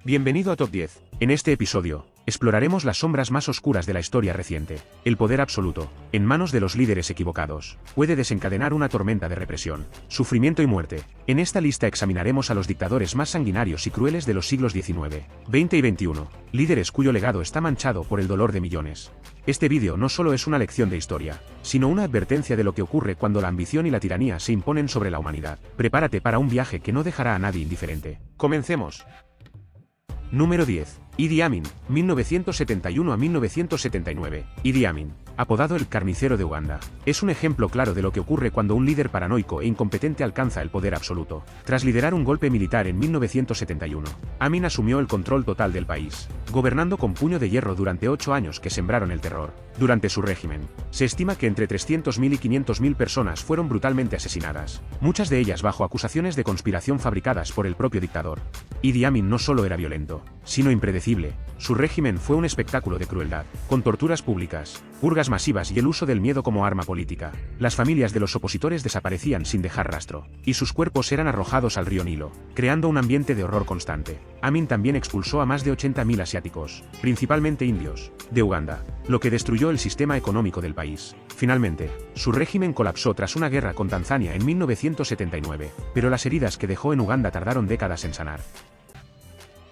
Bienvenido a Top 10. En este episodio, exploraremos las sombras más oscuras de la historia reciente. El poder absoluto, en manos de los líderes equivocados, puede desencadenar una tormenta de represión, sufrimiento y muerte. En esta lista examinaremos a los dictadores más sanguinarios y crueles de los siglos XIX, XX y XXI, líderes cuyo legado está manchado por el dolor de millones. Este vídeo no solo es una lección de historia, sino una advertencia de lo que ocurre cuando la ambición y la tiranía se imponen sobre la humanidad. Prepárate para un viaje que no dejará a nadie indiferente. ¡Comencemos! Número 10. Idi Amin, 1971 a 1979. Idi Amin, apodado el carnicero de Uganda, es un ejemplo claro de lo que ocurre cuando un líder paranoico e incompetente alcanza el poder absoluto. Tras liderar un golpe militar en 1971, Amin asumió el control total del país, gobernando con puño de hierro durante 8 años que sembraron el terror. Durante su régimen, se estima que entre 300.000 y 500.000 personas fueron brutalmente asesinadas, muchas de ellas bajo acusaciones de conspiración fabricadas por el propio dictador. Idi Amin no solo era violento, sino impredecible. Su régimen fue un espectáculo de crueldad, con torturas públicas, purgas masivas y el uso del miedo como arma política. Las familias de los opositores desaparecían sin dejar rastro, y sus cuerpos eran arrojados al río Nilo, creando un ambiente de horror constante. Amin también expulsó a más de 80.000 asiáticos, principalmente indios, de Uganda, lo que destruyó el sistema económico del país. Finalmente, su régimen colapsó tras una guerra con Tanzania en 1979, pero las heridas que dejó en Uganda tardaron décadas en sanar.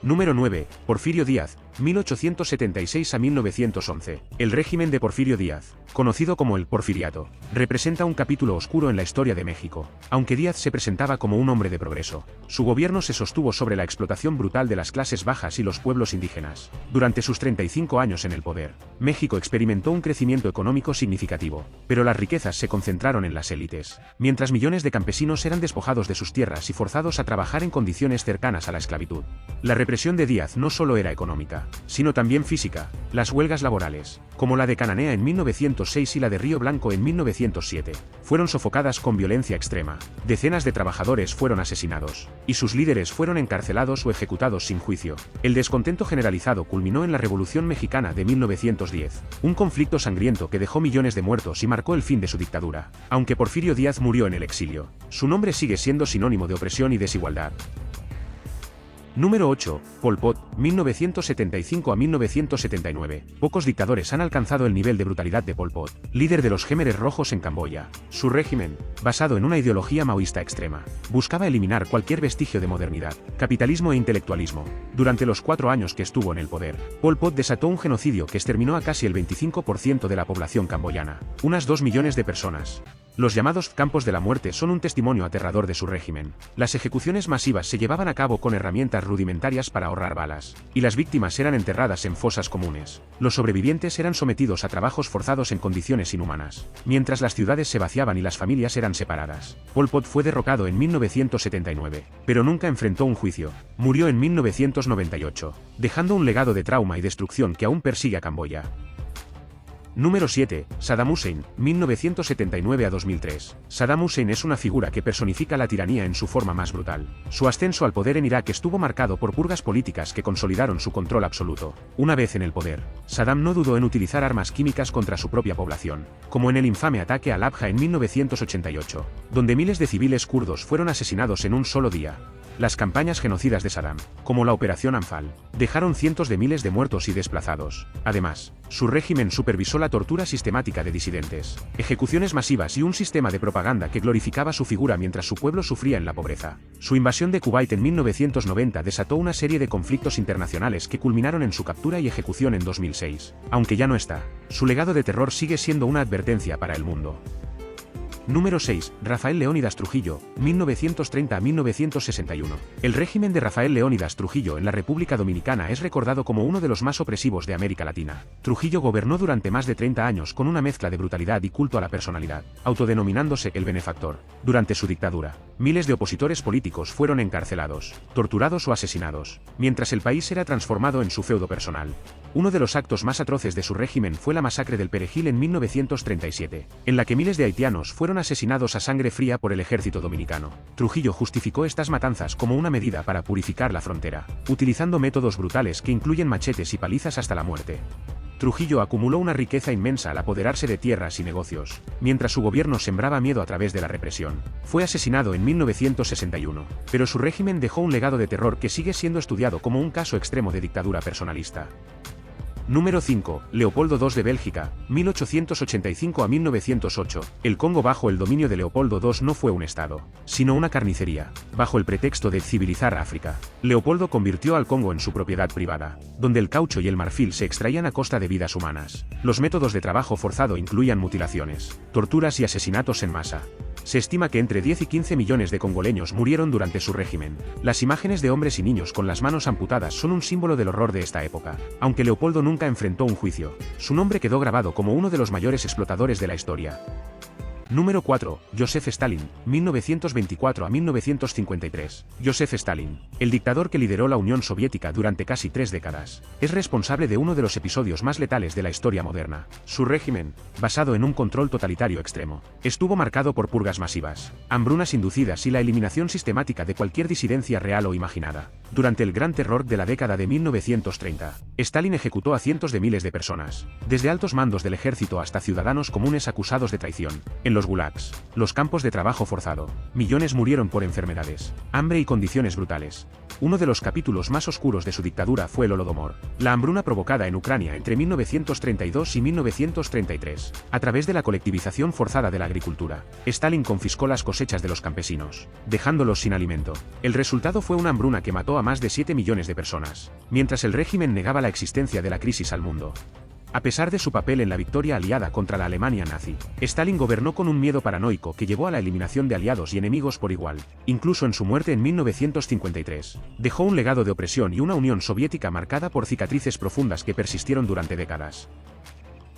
Número 9. Porfirio Díaz, 1876 a 1911. El régimen de Porfirio Díaz, conocido como el Porfiriato, representa un capítulo oscuro en la historia de México. Aunque Díaz se presentaba como un hombre de progreso, su gobierno se sostuvo sobre la explotación brutal de las clases bajas y los pueblos indígenas. Durante sus 35 años en el poder, México experimentó un crecimiento económico significativo, pero las riquezas se concentraron en las élites, mientras millones de campesinos eran despojados de sus tierras y forzados a trabajar en condiciones cercanas a la esclavitud. La represión de Díaz no solo era económica, sino también física. Las huelgas laborales, como la de Cananea en 1906 y la de Río Blanco en 1907, fueron sofocadas con violencia extrema. Decenas de trabajadores fueron asesinados, y sus líderes fueron encarcelados o ejecutados sin juicio. El descontento generalizado culminó en la Revolución Mexicana de 1910, un conflicto sangriento que dejó millones de muertos y marcó el fin de su dictadura. Aunque Porfirio Díaz murió en el exilio, su nombre sigue siendo sinónimo de opresión y desigualdad. Número 8. Pol Pot, 1975 a 1979. Pocos dictadores han alcanzado el nivel de brutalidad de Pol Pot, líder de los Khmeres Rojos en Camboya. Su régimen, basado en una ideología maoísta extrema, buscaba eliminar cualquier vestigio de modernidad, capitalismo e intelectualismo. Durante los 4 años que estuvo en el poder, Pol Pot desató un genocidio que exterminó a casi el 25% de la población camboyana, unas 2 millones de personas. Los llamados campos de la muerte son un testimonio aterrador de su régimen. Las ejecuciones masivas se llevaban a cabo con herramientas rudimentarias para ahorrar balas, y las víctimas eran enterradas en fosas comunes. Los sobrevivientes eran sometidos a trabajos forzados en condiciones inhumanas, mientras las ciudades se vaciaban y las familias eran separadas. Pol Pot fue derrocado en 1979, pero nunca enfrentó un juicio. Murió en 1998, dejando un legado de trauma y destrucción que aún persigue a Camboya. Número 7. Saddam Hussein, 1979 a 2003. Saddam Hussein es una figura que personifica la tiranía en su forma más brutal. Su ascenso al poder en Irak estuvo marcado por purgas políticas que consolidaron su control absoluto. Una vez en el poder, Saddam no dudó en utilizar armas químicas contra su propia población, como en el infame ataque al Abha en 1988, donde miles de civiles kurdos fueron asesinados en un solo día. Las campañas genocidas de Saddam, como la Operación Anfal, dejaron cientos de miles de muertos y desplazados. Además, su régimen supervisó la tortura sistemática de disidentes, ejecuciones masivas y un sistema de propaganda que glorificaba su figura mientras su pueblo sufría en la pobreza. Su invasión de Kuwait en 1990 desató una serie de conflictos internacionales que culminaron en su captura y ejecución en 2006. Aunque ya no está, su legado de terror sigue siendo una advertencia para el mundo. Número 6. Rafael Leónidas Trujillo, 1930 a 1961. El régimen de Rafael Leónidas Trujillo en la República Dominicana es recordado como uno de los más opresivos de América Latina. Trujillo gobernó durante más de 30 años con una mezcla de brutalidad y culto a la personalidad, autodenominándose el benefactor. Durante su dictadura, miles de opositores políticos fueron encarcelados, torturados o asesinados, mientras el país era transformado en su feudo personal. Uno de los actos más atroces de su régimen fue la masacre del Perejil en 1937, en la que miles de haitianos fueron asesinados a sangre fría por el ejército dominicano. Trujillo justificó estas matanzas como una medida para purificar la frontera, utilizando métodos brutales que incluyen machetes y palizas hasta la muerte. Trujillo acumuló una riqueza inmensa al apoderarse de tierras y negocios, mientras su gobierno sembraba miedo a través de la represión. Fue asesinado en 1961, pero su régimen dejó un legado de terror que sigue siendo estudiado como un caso extremo de dictadura personalista. Número 5. Leopoldo II de Bélgica, 1885 a 1908. El Congo bajo el dominio de Leopoldo II no fue un estado, sino una carnicería. Bajo el pretexto de civilizar África, Leopoldo convirtió al Congo en su propiedad privada, donde el caucho y el marfil se extraían a costa de vidas humanas. Los métodos de trabajo forzado incluían mutilaciones, torturas y asesinatos en masa. Se estima que entre 10 y 15 millones de congoleños murieron durante su régimen. Las imágenes de hombres y niños con las manos amputadas son un símbolo del horror de esta época. Aunque Leopoldo nunca enfrentó un juicio, su nombre quedó grabado como uno de los mayores explotadores de la historia. Número 4. Joseph Stalin, 1924 a 1953. Joseph Stalin, el dictador que lideró la Unión Soviética durante casi 3 décadas, es responsable de uno de los episodios más letales de la historia moderna. Su régimen, basado en un control totalitario extremo, estuvo marcado por purgas masivas, hambrunas inducidas y la eliminación sistemática de cualquier disidencia real o imaginada. Durante el Gran Terror de la década de 1930, Stalin ejecutó a cientos de miles de personas, desde altos mandos del ejército hasta ciudadanos comunes acusados de traición. En los gulags, los campos de trabajo forzado, millones murieron por enfermedades, hambre y condiciones brutales. Uno de los capítulos más oscuros de su dictadura fue el Holodomor, la hambruna provocada en Ucrania entre 1932 y 1933. A través de la colectivización forzada de la agricultura, Stalin confiscó las cosechas de los campesinos, dejándolos sin alimento. El resultado fue una hambruna que mató a más de 7 millones de personas, mientras el régimen negaba la existencia de la crisis al mundo. A pesar de su papel en la victoria aliada contra la Alemania nazi, Stalin gobernó con un miedo paranoico que llevó a la eliminación de aliados y enemigos por igual. Incluso en su muerte en 1953, dejó un legado de opresión y una Unión Soviética marcada por cicatrices profundas que persistieron durante décadas.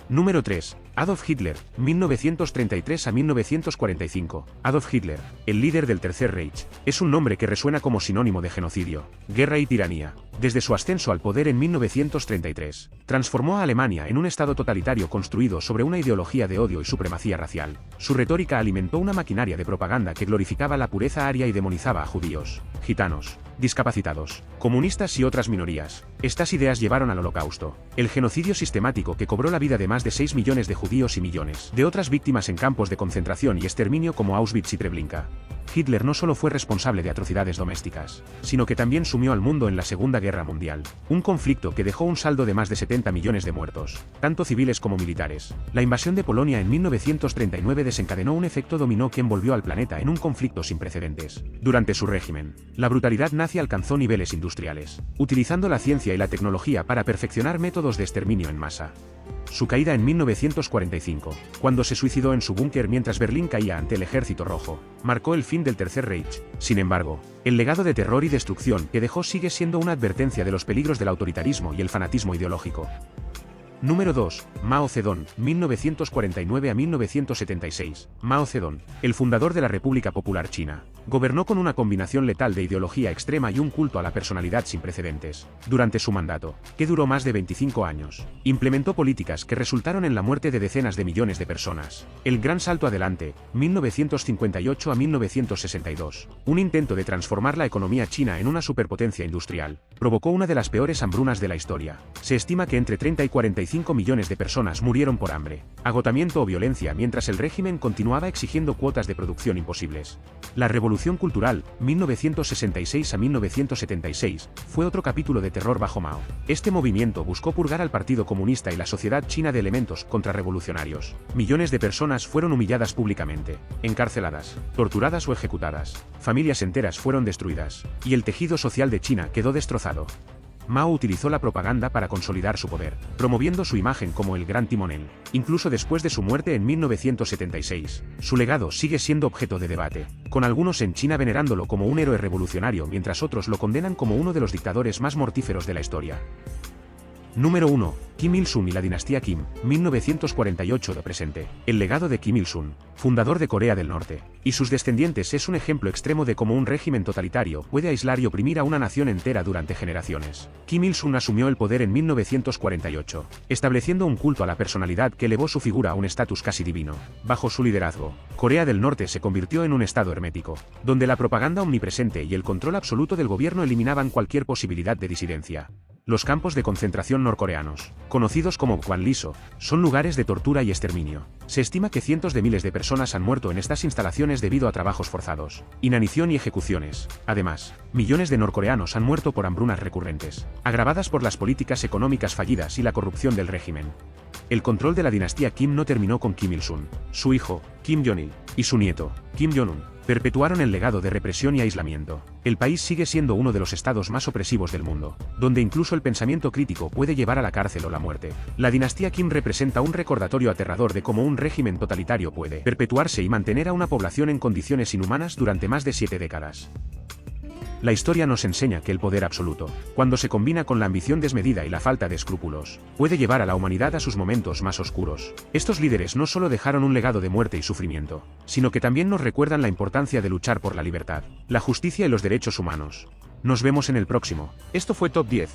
Número 3. Adolf Hitler, 1933 a 1945. Adolf Hitler, el líder del Tercer Reich, es un nombre que resuena como sinónimo de genocidio, guerra y tiranía. Desde su ascenso al poder en 1933, transformó a Alemania en un estado totalitario construido sobre una ideología de odio y supremacía racial. Su retórica alimentó una maquinaria de propaganda que glorificaba la pureza aria y demonizaba a judíos, gitanos, discapacitados, comunistas y otras minorías. Estas ideas llevaron al Holocausto, el genocidio sistemático que cobró la vida de más de 6 millones de judíos y millones de otras víctimas en campos de concentración y exterminio como Auschwitz y Treblinka. Hitler no solo fue responsable de atrocidades domésticas, sino que también sumió al mundo en la Segunda Guerra Mundial, un conflicto que dejó un saldo de más de 70 millones de muertos, tanto civiles como militares. La invasión de Polonia en 1939 desencadenó un efecto dominó que envolvió al planeta en un conflicto sin precedentes. Durante su régimen, la brutalidad nazi alcanzó niveles industriales, utilizando la ciencia y la tecnología para perfeccionar métodos de exterminio en masa. Su caída en 1945, cuando se suicidó en su búnker mientras Berlín caía ante el Ejército Rojo, marcó el fin del Tercer Reich. Sin embargo, el legado de terror y destrucción que dejó sigue siendo una advertencia de los peligros del autoritarismo y el fanatismo ideológico. Número 2. Mao Zedong, 1949 a 1976. Mao Zedong, el fundador de la República Popular China, gobernó con una combinación letal de ideología extrema y un culto a la personalidad sin precedentes. Durante su mandato, que duró más de 25 años, implementó políticas que resultaron en la muerte de decenas de millones de personas. El Gran Salto Adelante, 1958 a 1962, un intento de transformar la economía china en una superpotencia industrial, provocó una de las peores hambrunas de la historia. Se estima que entre 30 y 45 millones de personas murieron por hambre, agotamiento o violencia mientras el régimen continuaba exigiendo cuotas de producción imposibles. La Revolución Cultural, 1966 a 1976, fue otro capítulo de terror bajo Mao. Este movimiento buscó purgar al Partido Comunista y la sociedad china de elementos contrarrevolucionarios. Millones de personas fueron humilladas públicamente, encarceladas, torturadas o ejecutadas. Familias enteras fueron destruidas, y el tejido social de China quedó destrozado. Mao utilizó la propaganda para consolidar su poder, promoviendo su imagen como el gran timonel. Incluso después de su muerte en 1976, su legado sigue siendo objeto de debate, con algunos en China venerándolo como un héroe revolucionario mientras otros lo condenan como uno de los dictadores más mortíferos de la historia. Número 1. Kim Il-sung y la dinastía Kim, 1948 de presente. El legado de Kim Il-sung, fundador de Corea del Norte, y sus descendientes es un ejemplo extremo de cómo un régimen totalitario puede aislar y oprimir a una nación entera durante generaciones. Kim Il-sung asumió el poder en 1948, estableciendo un culto a la personalidad que elevó su figura a un estatus casi divino. Bajo su liderazgo, Corea del Norte se convirtió en un estado hermético, donde la propaganda omnipresente y el control absoluto del gobierno eliminaban cualquier posibilidad de disidencia. Los campos de concentración norcoreanos, conocidos como Kwanliso, son lugares de tortura y exterminio. Se estima que cientos de miles de personas han muerto en estas instalaciones debido a trabajos forzados, inanición y ejecuciones. Además, millones de norcoreanos han muerto por hambrunas recurrentes, agravadas por las políticas económicas fallidas y la corrupción del régimen. El control de la dinastía Kim no terminó con Kim Il-sung. Su hijo, Kim Jong-il, y su nieto, Kim Jong-un, perpetuaron el legado de represión y aislamiento. El país sigue siendo uno de los estados más opresivos del mundo, donde incluso el pensamiento crítico puede llevar a la cárcel o la muerte. La dinastía Kim representa un recordatorio aterrador de cómo un régimen totalitario puede perpetuarse y mantener a una población en condiciones inhumanas durante más de 7 décadas. La historia nos enseña que el poder absoluto, cuando se combina con la ambición desmedida y la falta de escrúpulos, puede llevar a la humanidad a sus momentos más oscuros. Estos líderes no solo dejaron un legado de muerte y sufrimiento, sino que también nos recuerdan la importancia de luchar por la libertad, la justicia y los derechos humanos. Nos vemos en el próximo. Esto fue Top 10.